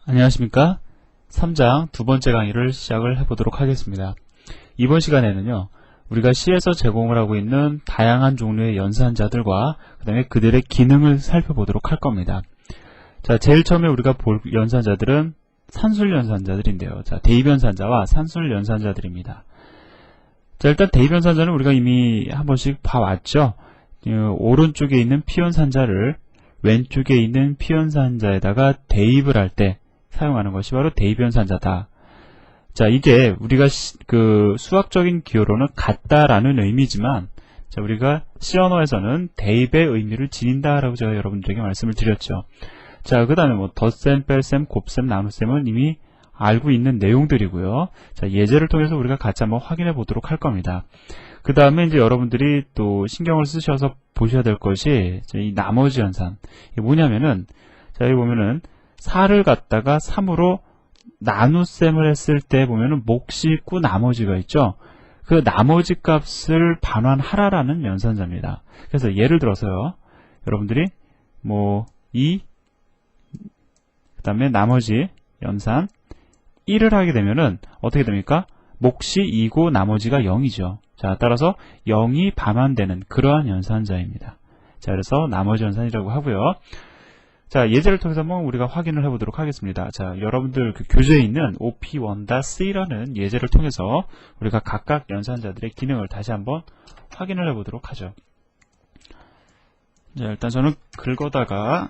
안녕하십니까? 3장 두 번째 강의를 시작을 해보도록 하겠습니다. 이번 시간에는요, 우리가 C에서 제공을 하고 있는 다양한 종류의 연산자들과 그 다음에 그들의 기능을 살펴보도록 할 겁니다. 자, 제일 처음에 우리가 볼 연산자들은 산술 연산자들인데요. 자, 대입 연산자와 산술 연산자들입니다. 자, 일단 대입 연산자는 우리가 이미 한 번씩 봐왔죠. 오른쪽에 있는 P 연산자를 왼쪽에 있는 P 연산자에다가 대입을 할 때 사용하는 것이 바로 대입 연산자다. 자, 이게 우리가 수학적인 기호로는 같다라는 의미지만, 자, 우리가 C 언어에서는 대입의 의미를 지닌다라고 제가 여러분들에게 말씀을 드렸죠. 자, 그 다음에 덧셈, 뺄셈, 곱셈, 나눗셈은 이미 알고 있는 내용들이고요. 자, 예제를 통해서 우리가 같이 한번 확인해 보도록 할 겁니다. 그 다음에 이제 여러분들이 또 신경을 쓰셔서 보셔야 될 것이 이 나머지 연산. 이게 뭐냐면은, 자, 여기 보면은 4를 갖다가 3으로 나눗셈을 했을 때 보면은 몫이 있고 나머지가 있죠. 그 나머지 값을 반환하라라는 연산자입니다. 그래서 예를 들어서요, 여러분들이 그 다음에 나머지 연산 1을 하게 되면은 어떻게 됩니까? 몫이 2고 나머지가 0이죠. 자, 따라서 0이 반환되는 그러한 연산자입니다. 자, 그래서 나머지 연산이라고 하고요. 자, 예제를 통해서 한번 우리가 확인을 해보도록 하겠습니다. 자, 여러분들 그 교재에 있는 OP1-C라는 예제를 통해서 우리가 각각 연산자들의 기능을 다시 한번 확인을 해보도록 하죠. 자, 일단 저는 긁어다가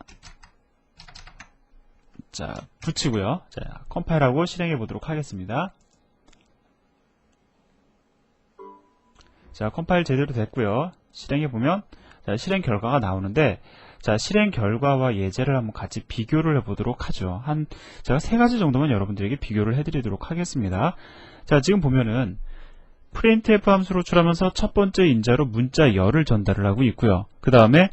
자, 붙이고요. 자, 컴파일하고 실행해 보도록 하겠습니다. 자, 컴파일 제대로 됐고요. 실행해 보면 자, 실행 결과가 나오는데, 자, 실행 결과와 예제를 한번 같이 비교를 해보도록 하죠. 제가 3가지 정도만 여러분들에게 비교를 해드리도록 하겠습니다. 자, 지금 보면은 printf 함수로 출하면서 첫 번째 인자로 문자 열을 전달을 하고 있고요. 그 다음에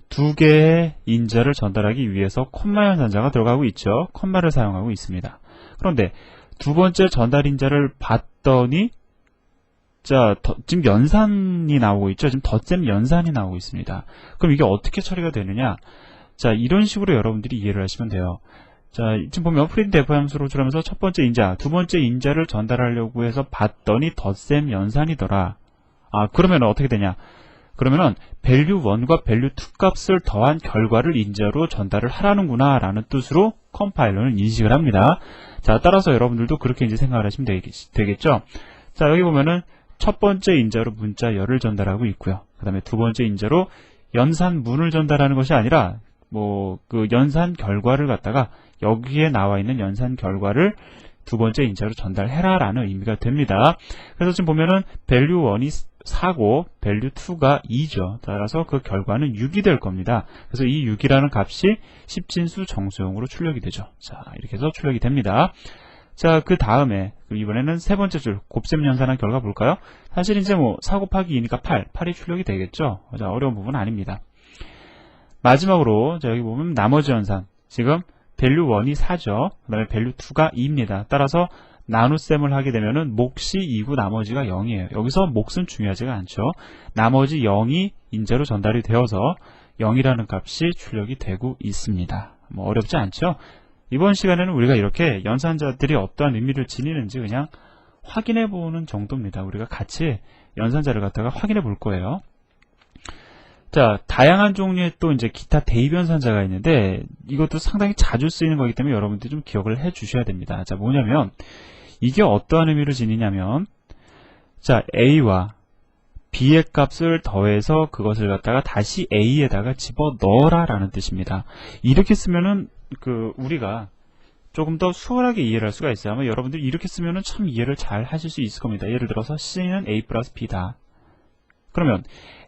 2개의 인자를 전달하기 위해서 콤마 연산자가 들어가고 있죠. 콤마를 사용하고 있습니다. 그런데 두 번째 전달 인자를 봤더니, 자, 지금 연산이 나오고 있죠. 지금 덧셈 연산이 나오고 있습니다. 그럼 이게 어떻게 처리가 되느냐? 자, 이런 식으로 여러분들이 이해를 하시면 돼요. 자, 지금 보면 printf 함수로 출하면서 첫 번째 인자, 두 번째 인자를 전달하려고 해서 봤더니 덧셈 연산이더라. 아, 그러면 어떻게 되냐? 그러면은 value1과 value2 값을 더한 결과를 인자로 전달을 하라는구나 라는 뜻으로 컴파일러는 인식을 합니다. 자, 따라서 여러분들도 그렇게 이제 생각을 하시면 되겠죠. 자, 여기 보면은 첫 번째 인자로 문자 열을 전달하고 있고요. 그 다음에 두 번째 인자로 연산문을 전달하는 것이 아니라 그 연산 결과를 갖다가 여기에 나와 있는 연산 결과를 두 번째 인자로 전달해라 라는 의미가 됩니다. 그래서 지금 보면은 value1이 4고 value2가 2죠. 따라서 그 결과는 6이 될 겁니다. 그래서 이 6이라는 값이 10진수 정수형으로 출력이 되죠. 자, 이렇게 해서 출력이 됩니다. 자, 그 다음에 이번에는 세 번째 줄 곱셈 연산한 결과 볼까요? 사실 이제 4 곱하기 2니까 8이 출력이 되겠죠. 자, 어려운 부분은 아닙니다. 마지막으로 자, 여기 보면 나머지 연산, 지금 value1이 4죠. 그 다음에 value2가 2입니다. 따라서 나눗셈을 하게 되면은 몫이 2고 나머지가 0이에요. 여기서 몫은 중요하지가 않죠. 나머지 0이 인자로 전달이 되어서 0이라는 값이 출력이 되고 있습니다. 어렵지 않죠? 이번 시간에는 우리가 이렇게 연산자들이 어떠한 의미를 지니는지 그냥 확인해 보는 정도입니다. 우리가 같이 연산자를 갖다가 확인해 볼 거예요. 자, 다양한 종류의 또 이제 기타 대입 연산자가 있는데 이것도 상당히 자주 쓰이는 거기 때문에 여러분들이 좀 기억을 해 주셔야 됩니다. 자, 뭐냐면 이게 어떠한 의미를 지니냐면, 자, A와 B의 값을 더해서 그것을 갖다가 다시 A에다가 집어 넣어라 라는 뜻입니다. 이렇게 쓰면은 우리가 조금 더 수월하게 이해를 할 수가 있어요. 아마 여러분들이 이렇게 쓰면은 참 이해를 잘 하실 수 있을 겁니다. 예를 들어서 C는 A 플러스 B다. 그러면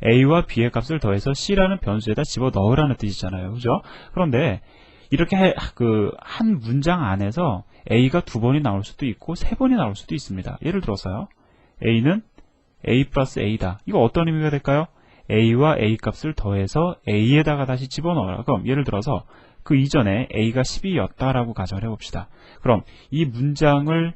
A와 B의 값을 더해서 C라는 변수에다 집어 넣으라는 뜻이잖아요. 그죠? 그런데 이렇게 한 문장 안에서 A가 2번이 나올 수도 있고 3번이 나올 수도 있습니다. 예를 들어서요. A는 A 플러스 A다. 이거 어떤 의미가 될까요? A와 A 값을 더해서 A에다가 다시 집어넣어라. 그럼 예를 들어서 그 이전에 A가 12였다라고 가정을 해봅시다. 그럼 이 문장을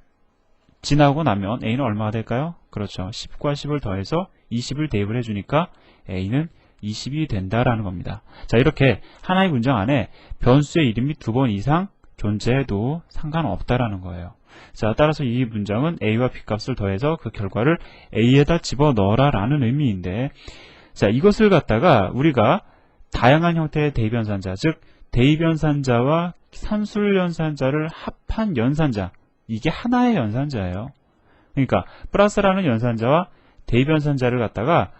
지나고 나면 A는 얼마가 될까요? 그렇죠. 10과 10을 더해서 20을 대입을 해주니까 A는 20이 된다라는 겁니다. 자, 이렇게 하나의 문장 안에 변수의 이름이 2번 이상 존재해도 상관없다라는 거예요. 자, 따라서 이 문장은 a와 b 값을 더해서 그 결과를 a에다 집어넣어라 라는 의미인데, 자, 이것을 갖다가 우리가 다양한 형태의 대입연산자, 즉 대입연산자와 산술연산자를 합한 연산자, 이게 하나의 연산자예요. 그러니까 플러스라는 연산자와 대입연산자를 갖다가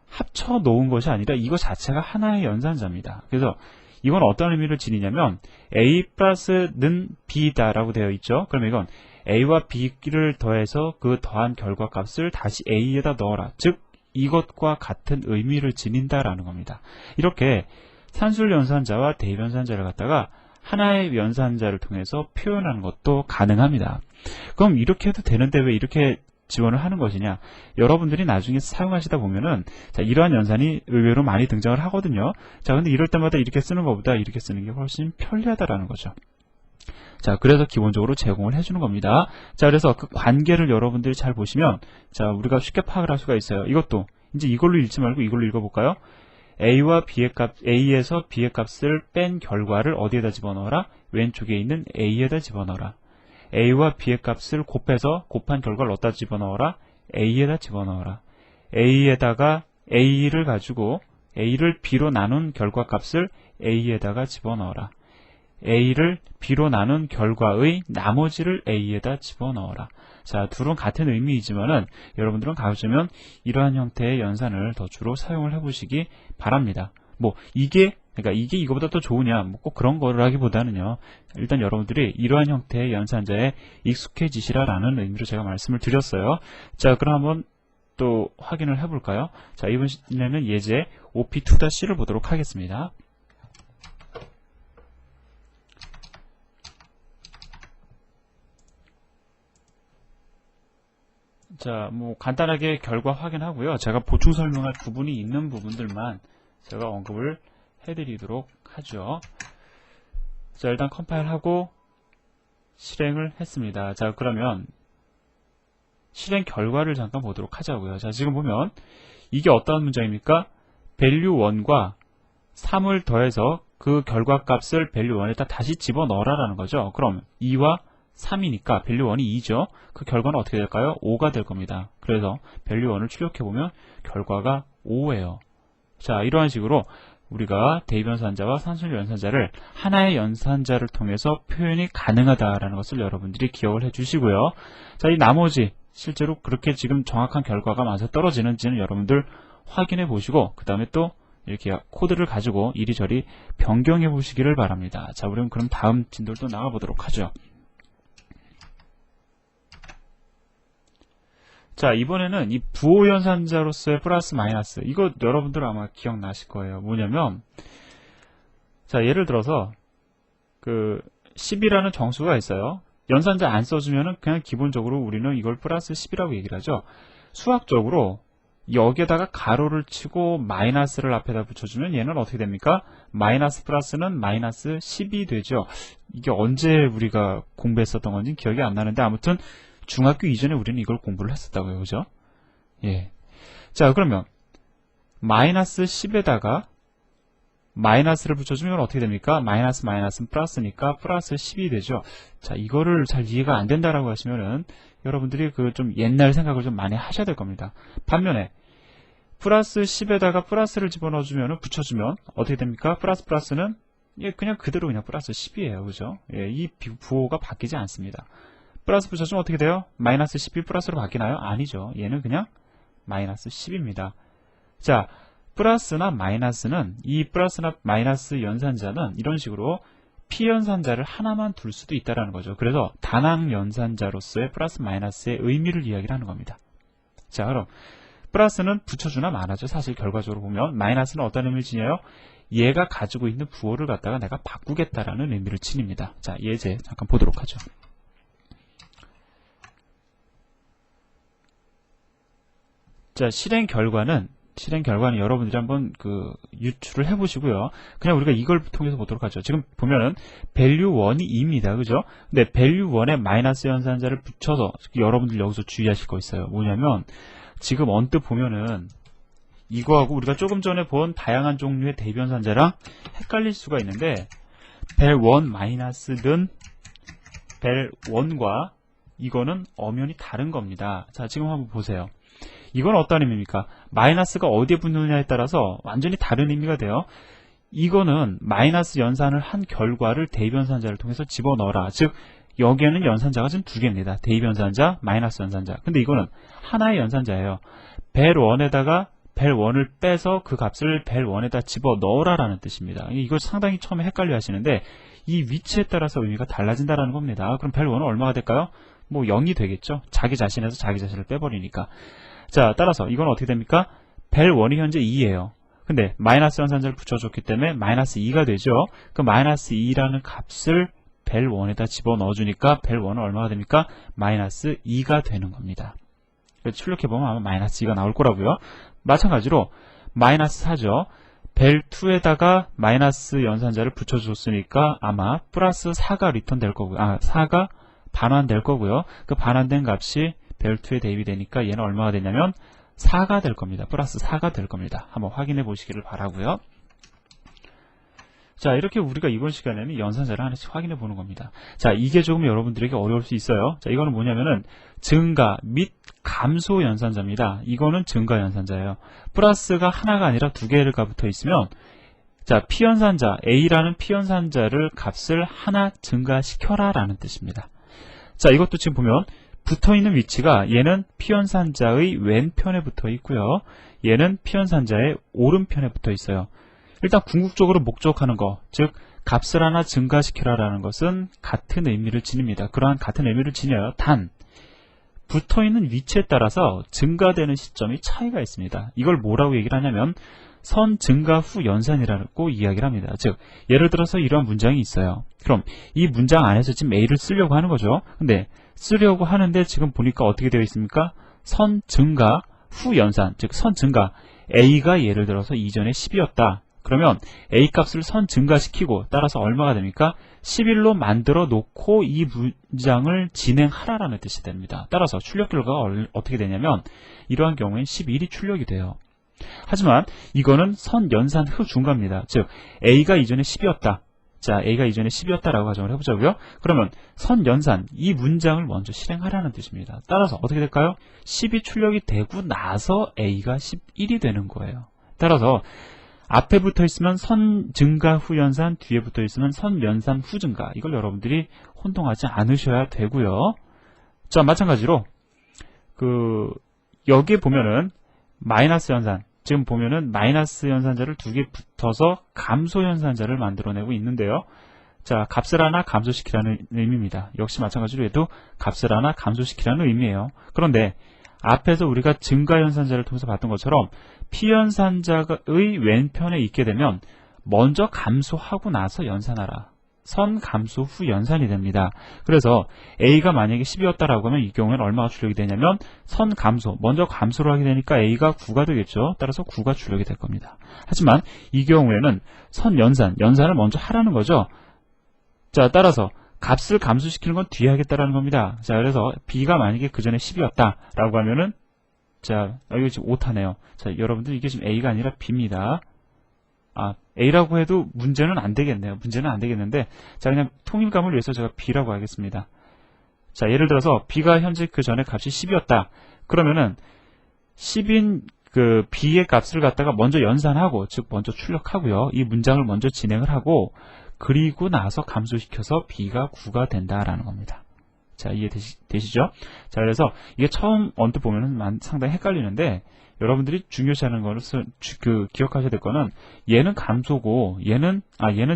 합쳐 놓은 것이 아니라 이거 자체가 하나의 연산자입니다. 그래서 이건 어떤 의미를 지니냐면 a 플러스는 b다 라고 되어 있죠. 그러면 이건 a와 b를 더해서 그 더한 결과값을 다시 a에다 넣어라, 즉 이것과 같은 의미를 지닌다라는 겁니다. 이렇게 산술연산자와 대입연산자를 갖다가 하나의 연산자를 통해서 표현하는 것도 가능합니다. 그럼 이렇게 해도 되는데 왜 이렇게 지원을 하는 것이냐? 여러분들이 나중에 사용하시다 보면은, 자, 이러한 연산이 의외로 많이 등장을 하거든요. 자, 근데 이럴 때마다 이렇게 쓰는 것보다 이렇게 쓰는 게 훨씬 편리하다라는 거죠. 자, 그래서 기본적으로 제공을 해주는 겁니다. 자, 그래서 그 관계를 여러분들이 잘 보시면, 자, 우리가 쉽게 파악을 할 수가 있어요. 이것도 이제 이걸로 읽지 말고 이걸로 읽어볼까요? a와 b의 값, a에서 b의 값을 뺀 결과를 어디에다 집어넣어라? 왼쪽에 있는 a에다 집어넣어라. a와 b의 값을 곱해서 곱한 결과를 어디다 집어넣어라? a에다 집어넣어라. a에다가 a를 가지고 a를 b로 나눈 결과값을 a에다가 집어넣어라. a를 b로 나눈 결과의 나머지를 a에다 집어넣어라. 자, 둘은 같은 의미이지만은 여러분들은 가급적이면 이러한 형태의 연산을 더 주로 사용을 해보시기 바랍니다. 뭐 이게 이거보다 더 좋으냐, 뭐 꼭 그런 거를 하기보다는요, 일단 여러분들이 이러한 형태의 연산자에 익숙해지시라라는 의미로 제가 말씀을 드렸어요. 자, 그럼 한번 또 확인을 해볼까요? 자, 이번에는 예제 OP2-C를 보도록 하겠습니다. 자, 뭐 간단하게 결과 확인하고요. 제가 보충 설명할 부분이 있는 부분들만 제가 언급을 해드리도록 하죠. 자, 일단 컴파일하고 실행을 했습니다. 자, 그러면 실행 결과를 잠깐 보도록 하자고요. 자, 지금 보면 이게 어떤 문장입니까? value 1과 3을 더해서 그 결과값을 value 1에다 다시 집어넣어라라는 거죠. 그럼 2와 3이니까 value 1이 2죠. 그 결과는 어떻게 될까요? 5가 될 겁니다. 그래서 value 1을 출력해보면 결과가 5예요. 자, 이러한 식으로 우리가 대입연산자와 산술연산자를 하나의 연산자를 통해서 표현이 가능하다라는 것을 여러분들이 기억을 해주시고요. 자, 이 나머지 실제로 그렇게 지금 정확한 결과가 맞아 떨어지는지는 여러분들 확인해 보시고, 그 다음에 또 이렇게 코드를 가지고 이리저리 변경해 보시기를 바랍니다. 자, 우리는 그럼 다음 진도를 또 나가보도록 하죠. 자, 이번에는 이 부호연산자로서의 플러스 마이너스, 이거 여러분들 아마 기억나실 거예요. 뭐냐면, 자, 예를 들어서 그 10이라는 정수가 있어요. 연산자 안 써주면은 그냥 기본적으로 우리는 이걸 플러스 10이라고 얘기를 하죠. 수학적으로 여기에다가 가로를 치고 마이너스를 앞에다 붙여주면 얘는 어떻게 됩니까? 마이너스 플러스는 마이너스 10이 되죠. 이게 언제 우리가 공부했었던 건지 기억이 안 나는데, 아무튼 중학교 이전에 우리는 이걸 공부를 했었다고요. 그죠? 예. 자, 그러면 마이너스 10에다가 마이너스를 붙여주면 어떻게 됩니까? 마이너스 마이너스는 플러스니까 플러스 10이 되죠. 자, 이거를 잘 이해가 안 된다라고 하시면은 여러분들이 그 좀 옛날 생각을 좀 많이 하셔야 될 겁니다. 반면에 플러스 10에다가 플러스를 집어넣어주면, 붙여주면 어떻게 됩니까? 플러스 플러스는 예, 그냥 그대로 그냥 플러스 10이에요. 그죠? 예, 이 부호가 바뀌지 않습니다. 플러스 붙여주면 어떻게 돼요? 마이너스 10이 플러스로 바뀌나요? 아니죠. 얘는 그냥 마이너스 10입니다. 자, 플러스나 마이너스는, 이 플러스나 마이너스 연산자는 이런 식으로 P연산자를 하나만 둘 수도 있다는 거죠. 그래서 단항 연산자로서의 플러스 마이너스의 의미를 이야기를 하는 겁니다. 자, 그럼 플러스는 붙여주나 마나죠. 사실 결과적으로 보면 마이너스는 어떤 의미를 지녀요? 얘가 가지고 있는 부호를 갖다가 내가 바꾸겠다라는 의미를 지닙니다. 자, 예제 잠깐 보도록 하죠. 자, 실행 결과는 여러분들이 한번 그 유출을 해보시고요. 그냥 우리가 이걸 통해서 보도록 하죠. 지금 보면은 value 1이 2입니다. 그죠? 근데 value 1에 마이너스 연산자를 붙여서, 여러분들 여기서 주의하실 거 있어요. 뭐냐면 지금 언뜻 보면은 이거하고 우리가 조금 전에 본 다양한 종류의 대입연산자랑 헷갈릴 수가 있는데 vel1 마이너스는 벨 1과 이거는 엄연히 다른 겁니다. 자, 지금 한번 보세요. 이건 어떤 의미입니까? 마이너스가 어디에 붙느냐에 따라서 완전히 다른 의미가 돼요. 이거는 마이너스 연산을 한 결과를 대입연산자를 통해서 집어넣어라. 즉 여기에는 연산자가 지금 두 개입니다. 대입연산자, 마이너스 연산자. 근데 이거는 하나의 연산자예요. 벨 1에다가 벨 1을 빼서 그 값을 벨 1에다 집어넣어라 라는 뜻입니다. 이걸 상당히 처음에 헷갈려 하시는데 이 위치에 따라서 의미가 달라진다는 겁니다. 그럼 벨 1은 얼마가 될까요? 뭐 0이 되겠죠. 자기 자신에서 자기 자신을 빼버리니까. 자, 따라서 이건 어떻게 됩니까? 벨 1이 현재 2예요. 근데 마이너스 연산자를 붙여줬기 때문에 마이너스 2가 되죠. 그 마이너스 2라는 값을 벨 1에다 집어넣어주니까 벨 1은 얼마가 됩니까? 마이너스 2가 되는 겁니다. 출력해보면 아마 마이너스 2가 나올 거라고요. 마찬가지로 마이너스 4죠. 벨 2에다가 마이너스 연산자를 붙여줬으니까 아마 플러스 4가 리턴 될 거고요. 4가 반환될 거고요. 그 반환된 값이 벨 2에 대입이 되니까 얘는 얼마가 되냐면 4가 될 겁니다. 플러스 4가 될 겁니다. 한번 확인해 보시기를 바라고요. 자, 이렇게 우리가 이번 시간에는 연산자를 하나씩 확인해 보는 겁니다. 자, 이게 조금 여러분들에게 어려울 수 있어요. 자, 이거는 뭐냐면은 증가 및 감소 연산자입니다. 이거는 증가 연산자예요. 플러스가 하나가 아니라 두 개가 붙어 있으면 자, P연산자, A라는 P연산자를 값을 하나 증가시켜라 라는 뜻입니다. 자, 이것도 지금 보면 붙어있는 위치가 얘는 P연산자의 왼편에 붙어 있고요. 얘는 P연산자의 오른편에 붙어 있어요. 일단 궁극적으로 목적하는 거, 즉 값을 하나 증가시켜라 라는 것은 같은 의미를 지닙니다. 그러한 같은 의미를 지녀요. 단 붙어있는 위치에 따라서 증가되는 시점이 차이가 있습니다. 이걸 뭐라고 얘기를 하냐면 선 증가 후 연산이라고 이야기를 합니다. 즉 예를 들어서 이러한 문장이 있어요. 그럼 이 문장 안에서 지금 A를 쓰려고 하는 거죠. 근데 쓰려고 하는데 지금 보니까 어떻게 되어 있습니까? 선 증가 후 연산, 즉 선 증가 A가 예를 들어서 이전에 10이었다. 그러면 A 값을 선 증가시키고 따라서 얼마가 됩니까? 11로 만들어 놓고 이 문장을 진행하라라는 뜻이 됩니다. 따라서 출력 결과가 어떻게 되냐면 이러한 경우엔 11이 출력이 돼요. 하지만 이거는 선 연산 후 중과입니다. 즉 A가 이전에 10이었다. 자, A가 이전에 10이었다라고 가정을 해보자고요. 그러면 선 연산, 이 문장을 먼저 실행하라는 뜻입니다. 따라서 어떻게 될까요? 10이 출력이 되고 나서 A가 11이 되는 거예요. 따라서 앞에 붙어 있으면 선 증가 후 연산, 뒤에 붙어 있으면 선 연산 후 증가. 이걸 여러분들이 혼동하지 않으셔야 되고요. 자, 마찬가지로 여기에 보면은 마이너스 연산, 지금 보면은 마이너스 연산자를 두 개 붙어서 감소 연산자를 만들어내고 있는데요. 자, 값을 하나 감소시키라는 의미입니다. 역시 마찬가지로 얘도 값을 하나 감소시키라는 의미예요. 그런데 앞에서 우리가 증가 연산자를 통해서 봤던 것처럼 P연산자의 왼편에 있게 되면 먼저 감소하고 나서 연산하라. 선 감소 후 연산이 됩니다. 그래서 A가 만약에 10이었다라고 하면 이 경우에는 얼마가 출력이 되냐면 선 감소, 먼저 감소를 하게 되니까 A가 9가 되겠죠. 따라서 9가 출력이 될 겁니다. 하지만 이 경우에는 선 연산을 먼저 하라는 거죠. 자, 따라서 값을 감소시키는 건 뒤에 하겠다라는 겁니다. 자, 그래서 B가 만약에 그 전에 10이었다라고 하면은 자, 여기 지금 오타네요. 자, 여러분들 이게 지금 A가 아니라 B입니다. A라고 해도 문제는 안 되겠네요. 문제는 안 되겠는데, 자, 그냥 통일감을 위해서 제가 B라고 하겠습니다. 자, 예를 들어서 B가 현재 그 전에 값이 10이었다. 그러면은 10인 그 B의 값을 갖다가 먼저 연산하고, 즉 먼저 출력하고요. 이 문장을 먼저 진행을 하고, 그리고 나서 감소시켜서 B가 9가 된다라는 겁니다. 자, 이해되시죠? 자, 그래서 이게 처음 언뜻 보면은 상당히 헷갈리는데, 여러분들이 중요시하는 거는 기억하셔야 될 거는 얘는 감소고 얘는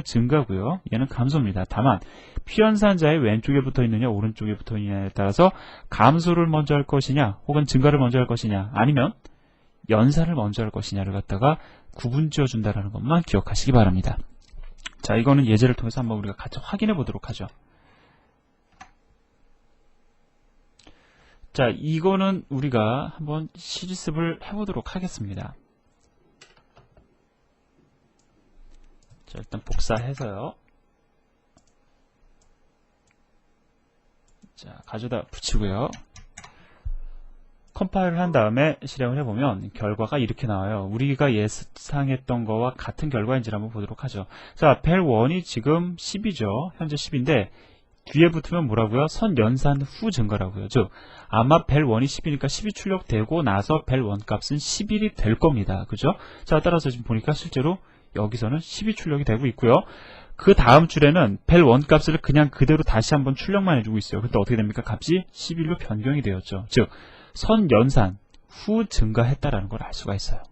증가고요. 얘는 감소입니다. 다만 P연산자의 왼쪽에 붙어 있느냐 오른쪽에 붙어 있느냐에 따라서 감소를 먼저 할 것이냐 혹은 증가를 먼저 할 것이냐 아니면 연산을 먼저 할 것이냐를 갖다가 구분 지어 준다라는 것만 기억하시기 바랍니다. 자, 이거는 예제를 통해서 한번 우리가 같이 확인해 보도록 하죠. 자, 이거는 우리가 한번 실습을 해보도록 하겠습니다. 자, 일단 복사해서요. 자, 가져다 붙이고요. 컴파일을 한 다음에 실행을 해보면 결과가 이렇게 나와요. 우리가 예상했던 거와 같은 결과인지를 한번 보도록 하죠. 자, 벨 1이 지금 10이죠. 현재 10인데 뒤에 붙으면 뭐라고요? 선 연산 후 증가라고요. 즉 아마 벨 1이 10이니까 10이 출력되고 나서 벨 1 값은 11이 될 겁니다. 그죠? 자, 따라서 지금 보니까 실제로 여기서는 10이 출력이 되고 있고요. 그 다음 줄에는 벨 1 값을 그냥 그대로 다시 한번 출력만 해주고 있어요. 근데 어떻게 됩니까? 값이 11로 변경이 되었죠. 즉 선 연산 후 증가했다라는 걸 알 수가 있어요.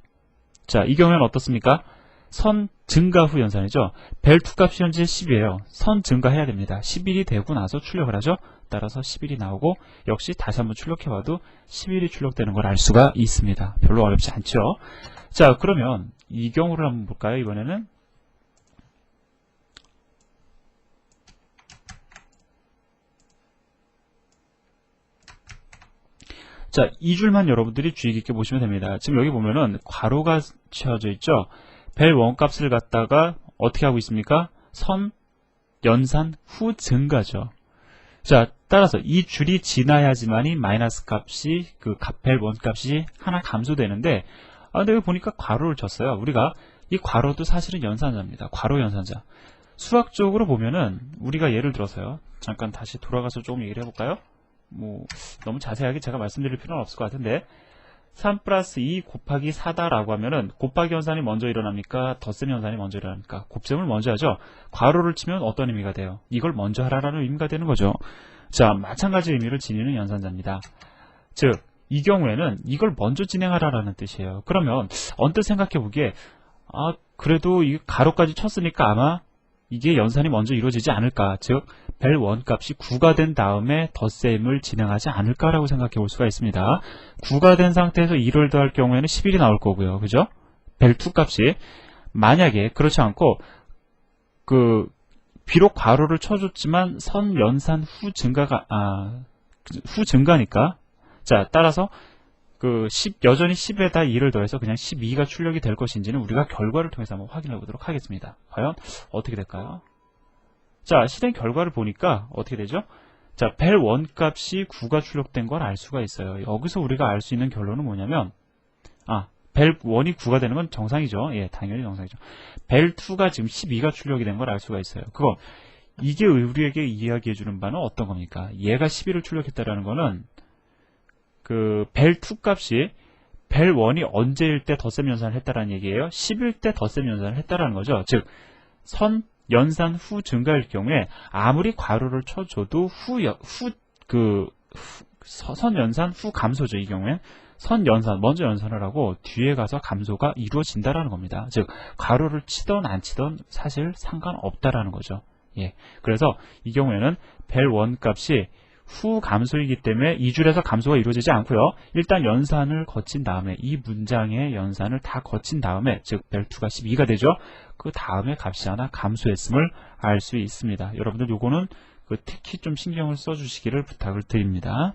자, 이 경우에는 어떻습니까? 선 증가 후 연산이죠. 벨 2 값이 현재 10이에요. 선 증가해야 됩니다. 11이 되고 나서 출력을 하죠. 따라서 11이 나오고 역시 다시 한번 출력해봐도 11이 출력되는 걸 알 수가 있습니다. 별로 어렵지 않죠. 자, 그러면 이 경우를 한번 볼까요? 이번에는 자, 이 줄만 여러분들이 주의 깊게 보시면 됩니다. 지금 여기 보면은 괄호가 채워져 있죠. 벨 1 값을 갖다가 어떻게 하고 있습니까? 선 연산 후 증가죠. 자, 따라서 이 줄이 지나야지만이 마이너스 값이 벨 1 값이 하나 감소되는데, 근데 여기 보니까 괄호를 쳤어요. 우리가 이 괄호도 사실은 연산자입니다. 괄호 연산자. 수학적으로 보면은 우리가 예를 들어서요. 잠깐 다시 돌아가서 조금 얘기를 해볼까요? 너무 자세하게 제가 말씀드릴 필요는 없을 것 같은데 3 플러스 2 곱하기 4다라고 하면은 곱하기 연산이 먼저 일어납니까? 덧셈 연산이 먼저 일어납니까? 곱셈을 먼저 하죠. 괄호를 치면 어떤 의미가 돼요? 이걸 먼저 하라는 의미가 되는 거죠. 자, 마찬가지 의미를 지니는 연산자입니다. 즉, 이 경우에는 이걸 먼저 진행하라라는 뜻이에요. 그러면 언뜻 생각해 보기에 그래도 이 괄호까지 쳤으니까 아마 이게 연산이 먼저 이루어지지 않을까. 즉, 벨 1 값이 9가 된 다음에 덧셈을 진행하지 않을까라고 생각해 볼 수가 있습니다. 9가 된 상태에서 2를 더할 경우에는 11이 나올 거고요. 그죠? 벨 2 값이. 만약에 그렇지 않고, 비록 괄호를 쳐줬지만 선 연산 후 증가니까. 자, 따라서 여전히 10에다 2를 더해서 그냥 12가 출력이 될 것인지는 우리가 결과를 통해서 한번 확인해 보도록 하겠습니다. 과연 어떻게 될까요? 자, 실행 결과를 보니까 어떻게 되죠? 자, 벨 1 값이 9가 출력된 걸 알 수가 있어요. 여기서 우리가 알 수 있는 결론은 뭐냐면, 벨 1이 9가 되는 건 정상이죠. 예, 당연히 정상이죠. 벨 2가 지금 12가 출력이 된 걸 알 수가 있어요. 이게 우리에게 이야기해 주는 바는 어떤 겁니까? 얘가 11을 출력했다라는 거는, 벨 2 값이 벨 1이 언제일 때 덧셈 연산을 했다라는 얘기예요. 10일 때 덧셈 연산을 했다라는 거죠. 즉, 선 연산 후 증가일 경우에 아무리 괄호를 쳐줘도 선 연산 후 감소죠. 이 경우엔 선 연산, 먼저 연산을 하고 뒤에 가서 감소가 이루어진다라는 겁니다. 즉, 괄호를 치던 안 치던 사실 상관없다라는 거죠. 예. 그래서 이 경우에는 벨 1 값이 후 감소이기 때문에 이 줄에서 감소가 이루어지지 않고요. 일단 연산을 거친 다음에 이 문장의 연산을 다 거친 다음에 즉 벨 2가 12가 되죠. 그 다음에 값이 하나 감소했음을 알 수 있습니다. 여러분들 요거는 특히 좀 신경을 써주시기를 부탁을 드립니다.